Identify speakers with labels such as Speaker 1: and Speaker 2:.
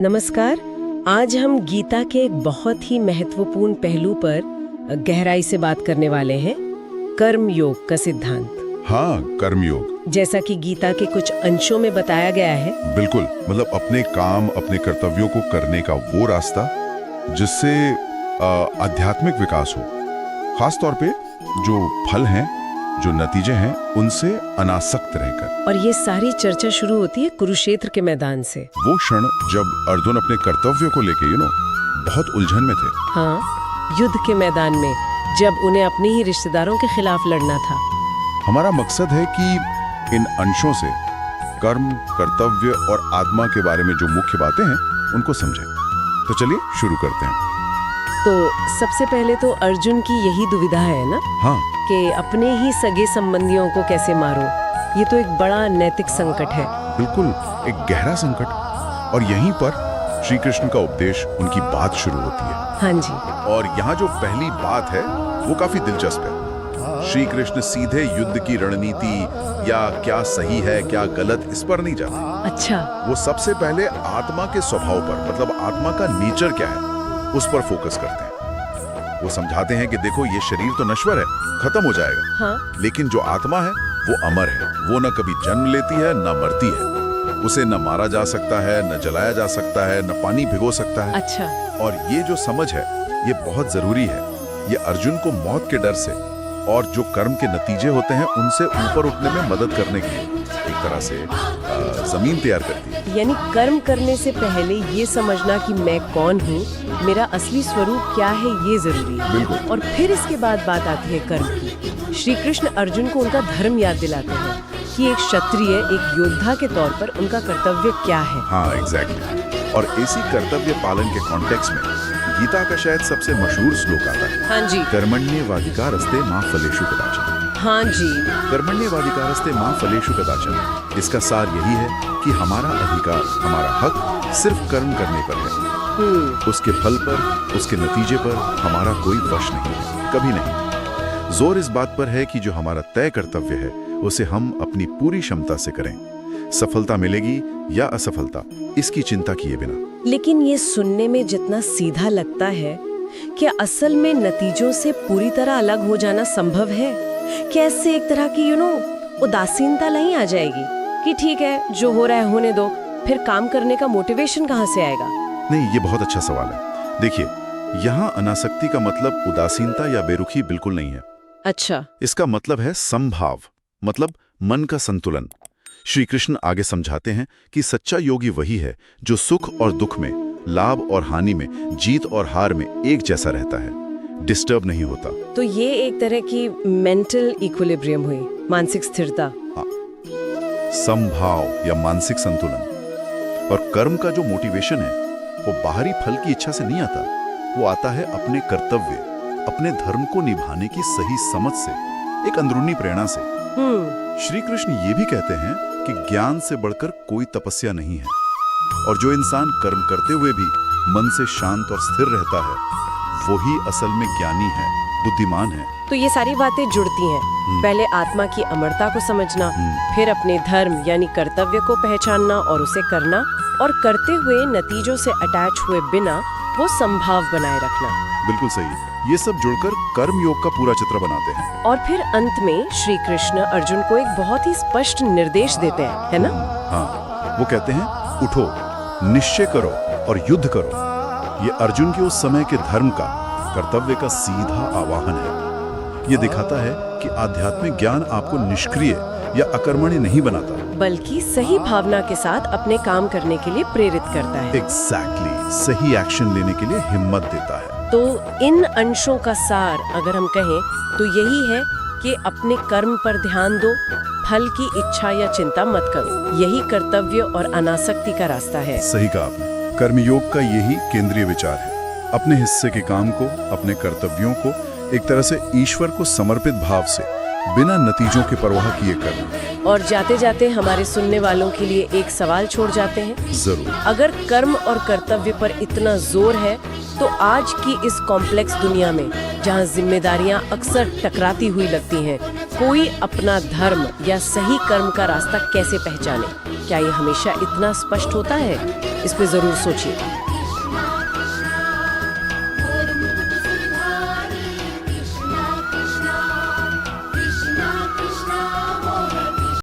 Speaker 1: नमस्कार। आज हम गीता के एक बहुत ही महत्वपूर्ण पहलू पर गहराई से बात करने वाले हैं, कर्म योग का सिद्धांत।
Speaker 2: हाँ, कर्मयोग।
Speaker 1: जैसा कि गीता के कुछ अंशों में बताया गया है।
Speaker 2: बिल्कुल, मतलब अपने काम, अपने कर्तव्यों को करने का वो रास्ता जिससे आध्यात्मिक विकास हो, खास तौर पे जो फल हैं, जो नतीजे हैं, उनसे अनासक्त रहकर।
Speaker 1: और ये सारी चर्चा शुरू होती है कुरुक्षेत्र के मैदान से।
Speaker 2: वो क्षण जब अर्जुन अपने कर्तव्यों को लेके बहुत उलझन में थे।
Speaker 1: हाँ, युद्ध के मैदान में, जब उन्हें अपने ही रिश्तेदारों के खिलाफ लड़ना था।
Speaker 2: हमारा मकसद है कि इन अंशों से कर्म, कर्तव्य और आत्मा के बारे में जो मुख्य बातें हैं उनको समझें। तो चलिए शुरू करते हैं।
Speaker 1: तो सबसे पहले तो अर्जुन की यही दुविधा है ना,
Speaker 2: हाँ,
Speaker 1: कि अपने ही सगे संबंधियों को कैसे मारो। ये तो एक बड़ा नैतिक संकट है।
Speaker 2: बिल्कुल, एक गहरा संकट। और यहीं पर श्री कृष्ण का उपदेश, उनकी बात शुरू होती है।
Speaker 1: हाँ जी।
Speaker 2: और यहाँ जो पहली बात है वो काफी दिलचस्प है। श्री कृष्ण सीधे युद्ध की रणनीति या क्या सही है क्या गलत, इस पर नहीं जाते।
Speaker 1: अच्छा।
Speaker 2: वो सबसे पहले आत्मा के स्वभाव पर, मतलब आत्मा का नेचर क्या है, उस पर फोकस करते हैं। वो समझाते हैं कि देखो, ये शरीर तो नश्वर है, खत्म हो जाएगा।
Speaker 1: हाँ।
Speaker 2: लेकिन जो आत्मा है वो अमर है। वो न कभी जन्म लेती है न मरती है। उसे न मारा जा सकता है, न जलाया जा सकता है, न पानी भिगो सकता है।
Speaker 1: अच्छा।
Speaker 2: और ये जो समझ है ये बहुत जरूरी है। ये अर्जुन को मौत के डर से और जो कर्म के नतीजे होते हैं उनसे ऊपर उठने में मदद करने के लिए एक तरह से जमीन तैयार करती है।
Speaker 1: यानी कर्म करने से पहले ये समझना कि मैं कौन हूँ, मेरा असली स्वरूप क्या है, ये जरूरी है।
Speaker 2: बिल्कुल।
Speaker 1: और फिर इसके बाद बात आती है कर्म की। श्री कृष्ण अर्जुन को उनका धर्म याद दिलाते हैं कि एक क्षत्रिय, एक योद्धा के तौर पर उनका कर्तव्य क्या है।
Speaker 2: हाँ, एग्जैक्टली। और इसी कर्तव्य पालन के कॉन्टेक्स्ट में गीता का शायद सबसे मशहूर श्लोक आता है।
Speaker 1: हाँ जी।
Speaker 2: कर्मण्येवाधिकारस्ते मा फलेषु कदाचन।
Speaker 1: हाँ जी।
Speaker 2: कर्मण्येवाधिकारस्ते मा फलेषु कदाचन। इसका सार यही है कि हमारा अधिकार, हमारा हक सिर्फ कर्म करने पर है। उसके फल पर, उसके नतीजे पर हमारा कोई वश नहीं है, कभी नहीं। जोर इस बात पर है कि जो हमारा तय कर्तव्य है उसे हम अपनी पूरी क्षमता से करें। सफलता मिलेगी या असफलता, इसकी चिंता किए बिना।
Speaker 1: लेकिन ये सुनने में जितना सीधा लगता है, क्या असल में नतीजों से पूरी तरह अलग हो जाना संभव है? क्या इससे एक तरह की उदासीनता नहीं आ जाएगी कि ठीक है, जो हो रहा है होने दो, फिर काम करने का मोटिवेशन कहाँ से आएगा?
Speaker 2: नहीं, ये बहुत अच्छा सवाल है। देखिए, यहाँ अनासक्ति का मतलब उदासीनता या बेरुखी बिल्कुल नहीं है।
Speaker 1: अच्छा।
Speaker 2: इसका मतलब है समभाव, मतलब मन का संतुलन। श्री कृष्ण आगे समझाते हैं कि सच्चा योगी वही है जो सुख और दुख में, लाभ और हानि में, जीत और हार में एक जैसा रहता है, डिस्टर्ब नहीं होता।
Speaker 1: तो ये एक तरह की मेंटल इक्विलिब्रियम हुई, मानसिक स्थिरता।
Speaker 2: हाँ, समभाव या मानसिक संतुलन। और कर्म का जो मोटिवेशन है वो बाहरी फल की इच्छा से नहीं आता। वो आता है अपने कर्तव्य, अपने धर्म को निभाने की सही समझ से, एक अंदरूनी प्रेरणा से। श्री कृष्ण ये भी कहते हैं कि ज्ञान से बढ़कर कोई तपस्या नहीं है। और जो इंसान कर्म करते हुए भी मन से शांत और स्थिर रहता है, वही असल में ज्ञानी है, बुद्धिमान है।
Speaker 1: तो ये सारी बातें जुड़ती हैं। पहले आत्मा की अमरता को समझना, फिर अपने धर्म यानी कर्तव्य को पहचानना और उसे करना, और करते हुए नतीजों से अटैच हुए बिना वो संभाव बनाए रखना।
Speaker 2: बिल्कुल सही। ये सब जुड़कर कर्म योग का पूरा चित्र बनाते हैं।
Speaker 1: और फिर अंत में श्री कृष्ण अर्जुन को एक बहुत ही स्पष्ट निर्देश देते हैं, है ना?
Speaker 2: हाँ, वो कहते हैं, उठो, निश्चय करो और युद्ध करो। ये अर्जुन के उस समय के धर्म का, कर्तव्य का सीधा आवाहन है। ये दिखाता है कि आध्यात्मिक ज्ञान आपको निष्क्रिय या अकर्मण्य नहीं बनाता,
Speaker 1: बल्कि सही भावना के साथ अपने काम करने के लिए प्रेरित करता है।
Speaker 2: एग्जैक्टली, सही एक्शन लेने के लिए हिम्मत देता है।
Speaker 1: तो इन अंशों का सार अगर हम कहें तो यही है कि अपने कर्म पर ध्यान दो, फल की इच्छा या चिंता मत करो। यही कर्तव्य और अनासक्ति का रास्ता है।
Speaker 2: सही कहा आपने। कर्मयोग का यही केंद्रीय विचार है। अपने हिस्से के काम को, अपने कर्तव्यों को एक तरह से ईश्वर को समर्पित भाव से, बिना नतीजों की परवाह किए करना।
Speaker 1: और जाते जाते हमारे सुनने वालों के लिए एक सवाल छोड़ जाते हैं।
Speaker 2: जरूर।
Speaker 1: अगर कर्म और कर्तव्य पर इतना जोर है, तो आज की इस कॉम्प्लेक्स दुनिया में, जहाँ जिम्मेदारियां अक्सर टकराती हुई लगती हैं, कोई अपना धर्म या सही कर्म का रास्ता कैसे पहचाने? क्या ये हमेशा इतना स्पष्ट होता है? इस पे जरूर सोचिए।